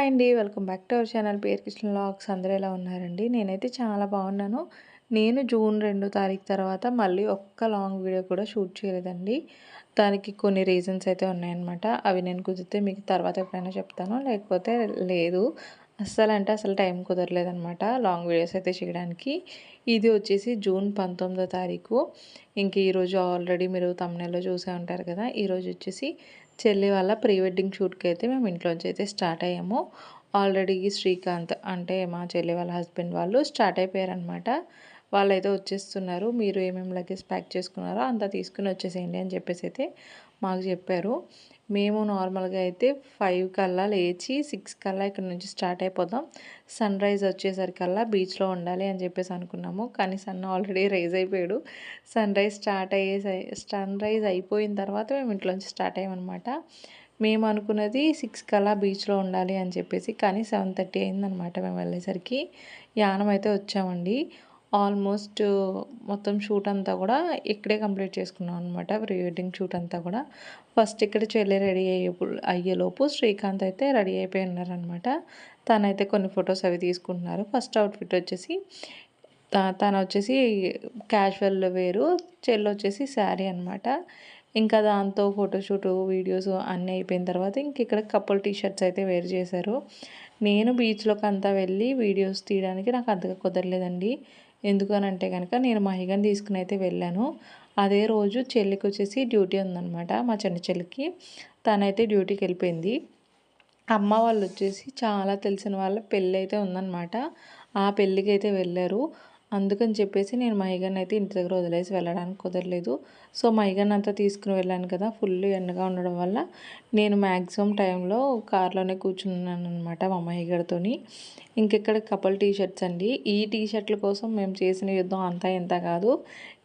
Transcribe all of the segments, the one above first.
అండి. Welcome back to our channel పేరు Krishna vlogs. అందరూ ఎలా ఉన్నారండి? నేనైతే చాలా బాగున్నాను. నేను జూన్ 2 తారీఖు తర్వాత మళ్ళీ ఒక్క లాంగ్ వీడియో కూడా షూట్ చేయలేదండి. దానికి కొన్ని రీజన్స్ అయితే ఉన్నాయన్నమాట. అవి నేను కుదిరితే మీకు తర్వాత ఎప్పుడైనా చెప్తాను. లేకపోతే లేదు. అస్సలు టైం కుదరలేదనమాట లాంగ్ వీడియోస్ అయితే చేయడానికి. ఇది వచ్చేసి జూన్ 19వ తారీఖు. ఇంక ఈరోజు ఆల్రెడీ మీరు థంబ్‌నెయిల్‌లో చూసే ఉంటారు కదా! ఈరోజు వచ్చేసి చెల్లి వాళ్ళ ప్రీ వెడ్డింగ్ షూట్‌కి అయితే మేము ఇంట్లోంచి అయితే స్టార్ట్ అయ్యాము. ఆల్రెడీ శ్రీకాంత్ అంటే మా చెల్లి వాళ్ళ హస్బెండ్ వాళ్ళు స్టార్ట్ అయిపోయారనమాట. వాళ్ళైతే వచ్చేస్తున్నారు. మీరు ఏమేమి లగేజ్ ప్యాక్ చేసుకున్నారో అంతా తీసుకుని వచ్చేసేయండి అని చెప్పేసి అయితే మాకు చెప్పారు. మేము నార్మల్గా అయితే 5 కల్లా లేచి 6 కల్లా ఇక్కడ నుంచి స్టార్ట్ అయిపోదాం. సన్‌రైజ్ వచ్చేసరికల్లా బీచ్‌లో ఉండాలి అని చెప్పేసి అనుకున్నాము. కానీ సన్ ఆల్రెడీ రైజ్ అయిపోయాడు. సన్‌రైజ్ అయిపోయిన తర్వాత మేము ఇంట్లోంచి స్టార్ట్ అయ్యామన్నమాట. మేము అనుకున్నది 6 కల్లా బీచ్‌లో ఉండాలి అని చెప్పేసి. కానీ 7:30 అయిందనమాట మేము వెళ్ళేసరికి. యానం అయితే వచ్చామండి. ఆల్మోస్ట్ మొత్తం షూట్ అంతా కూడా ఇక్కడే కంప్లీట్ చేసుకున్నాం అనమాట. ప్రీ వెడ్డింగ్ షూట్ అంతా కూడా. ఫస్ట్ ఇక్కడ చెల్లి రెడీ అయ్యేలోపు శ్రీకాంత్ అయితే రెడీ అయిపోయి ఉన్నారనమాట. తనైతే కొన్ని ఫొటోస్ అవి తీసుకుంటున్నారు. ఫస్ట్ అవుట్ఫిట్ వచ్చేసి తను వచ్చేసి క్యాజువల్ వేరు, చెల్లొచ్చేసి శారీ అనమాట. ఇంకా దాంతో ఫోటోషూటు, వీడియోస్ అన్నీ అయిపోయిన తర్వాత ఇంక ఇక్కడ కపుల్ టీ షర్ట్స్ అయితే వేర్ చేశారు. నేను బీచ్‌లోకి అంతా వెళ్ళి వీడియోస్ తీయడానికి నాకు అంతగా కుదరలేదండి. ఎందుకనంటే గనక నేను మా అయ్యగారిని తీసుకుని అయితే వెళ్ళాను. అదే రోజు చెల్లికి వచ్చేసి డ్యూటీ ఉందనమాట. మా చిన్న చెల్లికి. తనైతే డ్యూటీకి వెళ్ళిపోయింది. అమ్మ వాళ్ళు వచ్చేసి చాలా తెలిసిన వాళ్ళ పెళ్ళి అయితే ఉందన్నమాట. ఆ పెళ్ళికి అయితే వెళ్ళారు. అందుకని చెప్పేసి నేను మా అయ్యగారిని అయితే ఇంటి దగ్గర వదిలేసి వెళ్ళడానికి కుదరలేదు. సో మా అయ్యగారిని అంతా తీసుకుని వెళ్ళాను కదా! ఫుల్ ఎండగా ఉండడం వల్ల నేను మ్యాక్సిమం టైంలో కార్లోనే కూర్చున్నాను అనమాట మా అమ్మయ్య గారితోని. ఇంకెక్కడ కపుల్ టీ షర్ట్స్ అండి. ఈ టీ షర్ట్ల కోసం మేము చేసిన యుద్ధం అంతా ఇంత కాదు.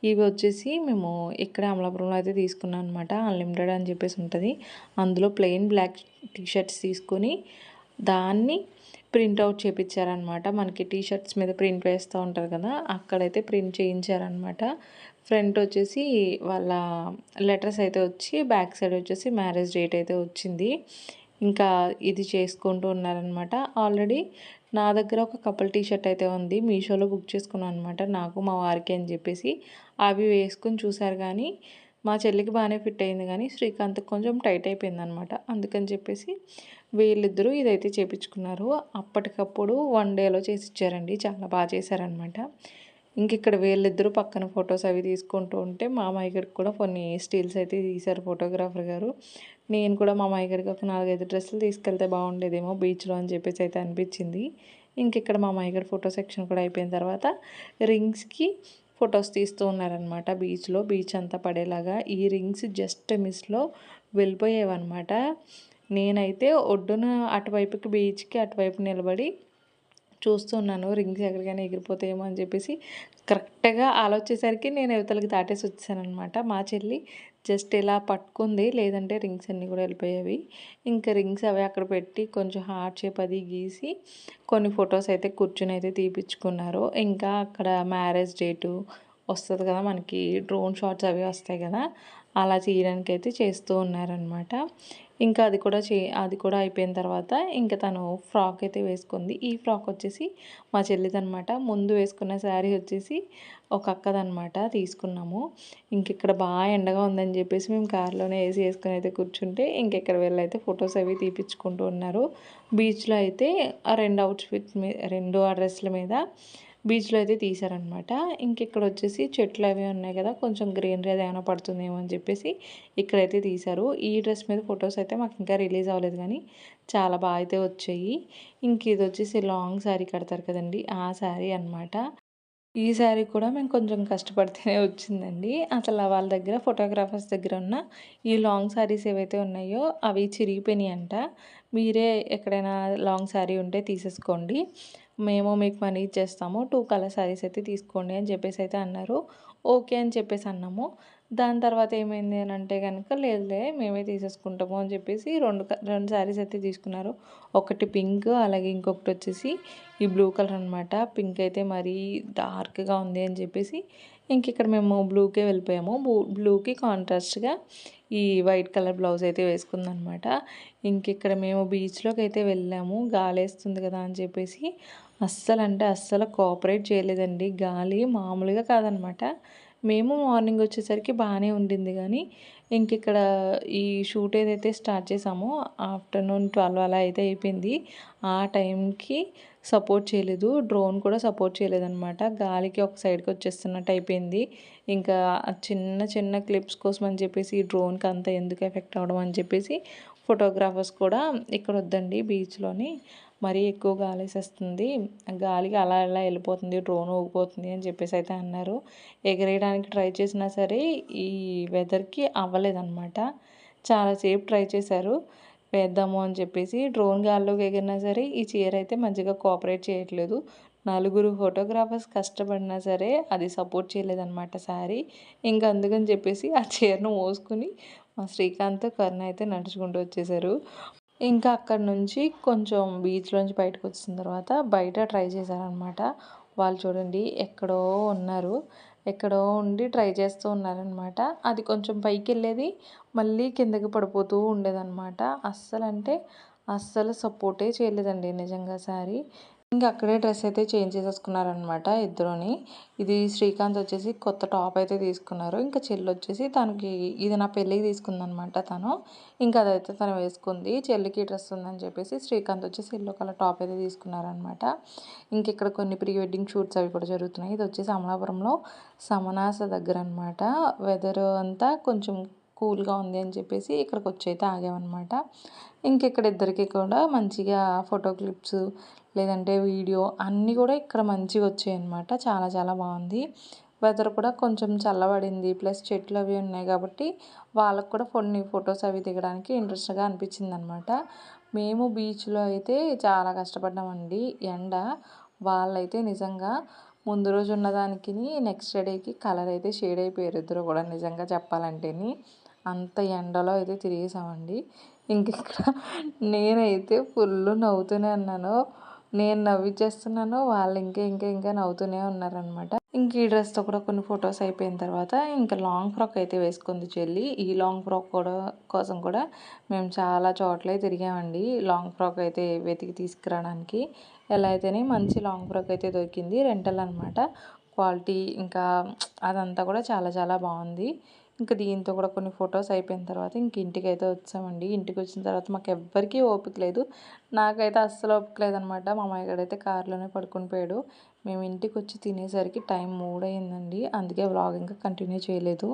ఇవి వచ్చేసి మేము ఇక్కడే అమలాపురంలో అయితే తీసుకున్నాం అనమాట. అన్లిమిటెడ్ అని చెప్పేసి ఉంటుంది. అందులో ప్లెయిన్ బ్లాక్ టీ షర్ట్స్ తీసుకొని దాన్ని ప్రింట్అవుట్ చేయించారనమాట. మనకి టీ షర్ట్స్ మీద ప్రింట్ వేస్తూ ఉంటారు కదా! అక్కడైతే ప్రింట్ చేయించారనమాట. ఫ్రంట్ వచ్చేసి వాళ్ళ లెటర్స్ అయితే వచ్చి బ్యాక్ సైడ్ వచ్చేసి మ్యారేజ్ డేట్ అయితే వచ్చింది. ఇంకా ఇది చేసుకుంటూ ఉన్నారనమాట. ఆల్రెడీ నా దగ్గర ఒక కపుల్ టీ షర్ట్ అయితే ఉంది. మీషోలో బుక్ చేసుకున్నాను అనమాట. నాకు మా వారికి అని చెప్పేసి. అవి వేసుకొని చూసారు కానీ మా చెల్లికి బాగానే ఫిట్ అయింది కానీ శ్రీకాంత్కి కొంచెం టైట్ అయిపోయిందనమాట. అందుకని చెప్పేసి వీళ్ళిద్దరూ ఇదైతే చేపించుకున్నారు. అప్పటికప్పుడు 1 డేలో చేసి ఇచ్చారండి. చాలా బాగా చేశారనమాట. ఇంక ఇక్కడ వీళ్ళిద్దరూ పక్కన ఫొటోస్ అవి తీసుకుంటూ ఉంటే మా అమ్మాయి గారికి కూడా కొన్ని స్టిల్స్ అయితే తీశారు ఫోటోగ్రాఫర్ గారు. నేను కూడా మా అమ్మాయి గారికి ఒక 4, 5 డ్రెస్సులు తీసుకెళ్తే బాగుండేదేమో బీచ్లో అని చెప్పేసి అయితే అనిపించింది. ఇంక ఇక్కడ మా అమ్మాయి గారి ఫోటో సెక్షన్ కూడా అయిపోయిన తర్వాత రింగ్స్కి ఫొటోస్ తీస్తూ ఉన్నారనమాట బీచ్లో. బీచ్ అంతా పడేలాగా ఈ రింగ్స్ జస్ట్ మిస్లో వెళ్ళిపోయేవన్నమాట. నేనైతే ఒడ్డున అటువైపుకి బీచ్కి అటువైపు నిలబడి చూస్తున్నాను రింగ్స్ ఎక్కడికైనా ఎగిరిపోతాయేమో అని చెప్పేసి. కరెక్ట్‌గా ఆలోచేసరికి నేను ఇవతలకి దాటేసి వచ్చేసాననమాట. మా చెల్లి జస్ట్ ఇలా పట్టుకుంది. లేదంటే రింగ్స్ అన్నీ కూడా వెళ్ళిపోయేవి. ఇంకా రింగ్స్ అవి అక్కడ పెట్టి కొంచెం హార్ట్ షేప్ అది గీసి కొన్ని ఫొటోస్ అయితే కూర్చొని అయితే తీపిచ్చుకున్నారు. ఇంకా అక్కడ మ్యారేజ్ డేటు వస్తది కదా! మనకి డ్రోన్ షాట్స్ అవి వస్తాయి కదా! అలా చేయడానికైతే చేస్తూ ఉన్నారనమాట. ఇంకా అది కూడా అయిపోయిన తర్వాత ఇంకా తను ఫ్రాక్ అయితే వేసుకుంది. ఈ ఫ్రాక్ వచ్చేసి మా చెల్లిదనమాట. ముందు వేసుకున్న శారీ వచ్చేసి ఒక అక్కదనమాట తీసుకున్నాము. ఇంకిక్కడ బాగా ఎండగా ఉందని చెప్పేసి మేము కార్లోనే ఏసీ వేసుకొని అయితే కూర్చుంటే ఇంకెక్కడ వీళ్ళైతే ఫొటోస్ అవి తీపిచ్చుకుంటూ ఉన్నారు. బీచ్లో అయితే ఆ 2 ఆ డ్రెస్ల మీద బీచ్లో అయితే తీశారనమాట. ఇంకిక్కడ వచ్చేసి చెట్లు అవి ఉన్నాయి కదా! కొంచెం గ్రీనరీ అది ఏమైనా పడుతుందేమో అని చెప్పేసి ఇక్కడైతే తీశారు. ఈ డ్రెస్ మీద ఫొటోస్ అయితే మాకు ఇంకా రిలీజ్ అవ్వలేదు కానీ చాలా బాగా అయితే వచ్చాయి. ఇంక ఇది వచ్చేసి లాంగ్ శారీ కడతారు కదండి! ఆ శారీ అనమాట. ఈ శారీ కూడా మేము కొంచెం కష్టపడితేనే వచ్చిందండి. అసలు వాళ్ళ దగ్గర ఫోటోగ్రాఫర్స్ దగ్గర ఉన్న ఈ లాంగ్ శారీస్ ఏవైతే ఉన్నాయో అవి చిరిగిపోయినాయంట. మీరే ఎక్కడైనా లాంగ్ శారీ ఉంటే తీసేసుకోండి. మేము మీకు మనీ ఇచ్చేస్తాము. 2 కలర్ శారీస్ అయితే తీసుకోండి అని చెప్పేసి అయితే అన్నారు. ఓకే అని చెప్పేసి అన్నాము. దాని తర్వాత ఏమైంది అని అంటే గనుక లేదులే మేమే తీసేసుకుంటాము అని చెప్పేసి 2 శారీస్ అయితే తీసుకున్నారు. ఒకటి పింక్ అలాగే ఇంకొకటి వచ్చేసి ఈ బ్లూ కలర్ అనమాట. పింక్ అయితే మరీ డార్క్‌గా ఉంది అని చెప్పేసి ఇంక ఇక్కడ మేము బ్లూకే వెళ్ళిపోయాము. బ్లూకి కాంట్రాస్ట్‌గా ఈ వైట్ కలర్ బ్లౌజ్ అయితే వేసుకుందనమాట. ఇంకిక్కడ మేము బీచ్‌లోకి అయితే వెళ్ళాము. గాలేస్తుంది కదా అని చెప్పేసి అస్సలంటే అస్సలు కోఆపరేట్ చేయలేదండి. గాలి మామూలుగా కాదనమాట. మేము మార్నింగ్ వచ్చేసరికి బాగానే ఉండింది కానీ ఇంకిక్కడ ఈ షూట్ ఏదైతే స్టార్ట్ చేసామో ఆఫ్టర్‌నూన్ 12 అలా అయితే అయిపోయింది. ఆ టైంకి సపోర్ట్ చేయలేదు. డ్రోన్ కూడా సపోర్ట్ చేయలేదనమాట. గాలికి ఒక సైడ్‌కి వచ్చేస్తున్నట్టు అయిపోయింది. ఇంకా చిన్న చిన్న క్లిప్స్ కోసం అని చెప్పేసి ఈ డ్రోన్‌కి అంత ఎందుకు ఎఫెక్ట్ అవ్వడం అని చెప్పేసి ఫోటోగ్రాఫర్స్ కూడా ఇక్కడ వద్దండి బీచ్‌లోని మరీ ఎక్కువ గాలేసేస్తుంది. గాలికి అలా అలా వెళ్ళిపోతుంది. డ్రోన్ ఊగిపోతుంది అని చెప్పేసి అయితే అన్నారు. ఎగరేయడానికి ట్రై చేసినా సరే ఈ వెదర్‌కి అవ్వలేదనమాట. చాలాసేపు ట్రై చేశారు వేద్దాము అని చెప్పేసి. డ్రోన్ గాల్లోకి ఎగిరినా సరే ఈ చీర అయితే మంచిగా కోఆపరేట్ చేయట్లేదు. నలుగురు ఫోటోగ్రాఫర్స్ కష్టపడినా సరే అది సపోర్ట్ చేయలేదనమాట శారీ. ఇంక అందుకని చెప్పేసి ఆ చీరను మోసుకొని మా శ్రీకాంత్, కరుణ అయితే నడుచుకుంటూ వచ్చేసారు. ఇంకా అక్కడి నుంచి కొంచెం బీచ్‌లోంచి బయటకొచ్చిన తర్వాత బయట ట్రై చేశారనమాట. వాళ్ళు చూడండి ఎక్కడో ఉన్నారు. ఎక్కడో ఉండి ట్రై చేస్తూ ఉన్నారనమాట. అది కొంచెం పైకెళ్ళేది, మళ్ళీ కిందకి పడిపోతూ ఉండేదనమాట. అస్సలంటే అస్సలు సపోర్టే చేయలేదండి నిజంగా శారీ. ఇంక అక్కడే డ్రెస్ అయితే చేంజ్ చేసేసుకున్నారనమాట ఇద్దరూని. ఇది శ్రీకాంత్ వచ్చేసి కొత్త టాప్ అయితే తీసుకున్నారు. ఇంకా చెల్లొచ్చేసి తనకి ఇది నా పెళ్ళికి తీసుకుందనమాట తను. ఇంకా అదైతే తను వేసుకుంది. చెల్లికి డ్రెస్ ఉందని చెప్పేసి శ్రీకాంత్ వచ్చేసి యెల్లో కలర్ టాప్ అయితే తీసుకున్నారనమాట. ఇంక ఇక్కడ కొన్ని ప్రీ వెడ్డింగ్ షూట్స్ అవి కూడా జరుగుతున్నాయి. ఇది వచ్చేసి అమలాపురంలో సమనాస దగ్గర అనమాట. వెదర్ అంతా కొంచెం కూల్‌గా ఉంది అని చెప్పేసి ఇక్కడికొచ్చి అయితే ఆగామనమాట. ఇంకిక్కడ ఇద్దరికి కూడా మంచిగా ఫోటో క్లిప్స్ లేదంటే వీడియో అన్నీ కూడా ఇక్కడ మంచిగా వచ్చాయన్నమాట. చాలా చాలా బాగుంది. వెదర్ కూడా కొంచెం చల్లబడింది. ప్లస్ చెట్లు అవి ఉన్నాయి కాబట్టి వాళ్ళకి కూడా కొన్ని ఫొటోస్ అవి దిగడానికి ఇంట్రెస్ట్‌గా అనిపించిందనమాట. మేము బీచ్‌లో అయితే చాలా కష్టపడ్డామండి. ఎండ వాళ్ళైతే నిజంగా ముందు రోజు ఉన్నదానికిని నెక్స్ట్ డేకి కలర్ అయితే షేడ్ అయిపోయారు ఇద్దరు కూడా నిజంగా చెప్పాలంటేని. అంత ఎండలో అయితే తిరిగేసామండి. ఇంకిక్కడ నేనైతే ఫుల్లు నవ్వుతూనే ఉన్నాను. నేను నవ్విచ్చేస్తున్నాను. వాళ్ళు ఇంకా నవ్వుతూనే ఉన్నారనమాట. ఇంక ఈ డ్రెస్‌తో కూడా కొన్ని ఫొటోస్ అయిపోయిన తర్వాత ఇంకా లాంగ్ ఫ్రాక్ అయితే వేసుకుంది చెల్లి. ఈ లాంగ్ ఫ్రాక్ కూడా కోసం కూడా మేము చాలా చోట్లే తిరిగామండి. లాంగ్ ఫ్రాక్ అయితే వెతికి తీసుకురావడానికి. ఎలా అయితేనే మంచి లాంగ్ ఫ్రాక్ అయితే దొరికింది. రెంటల్ అనమాట. క్వాలిటీ ఇంకా అదంతా కూడా చాలా చాలా బాగుంది. ఇంకా దీంతో కూడా కొన్ని ఫొటోస్ అయిపోయిన తర్వాత ఇంక ఇంటికైతే వచ్చామండి. ఇంటికి వచ్చిన తర్వాత మాకు ఎవ్వరికీ ఓపిక లేదు. నాకైతే అస్సలు ఓపిక లేదనమాట. మా మామయ్య గారైతే కార్లోనే పడుకొని పోయాడు. మేము ఇంటికి వచ్చి తినేసరికి టైం 3 అయిందండి. అందుకే వ్లాగ్ ఇంకా కంటిన్యూ చేయలేదు.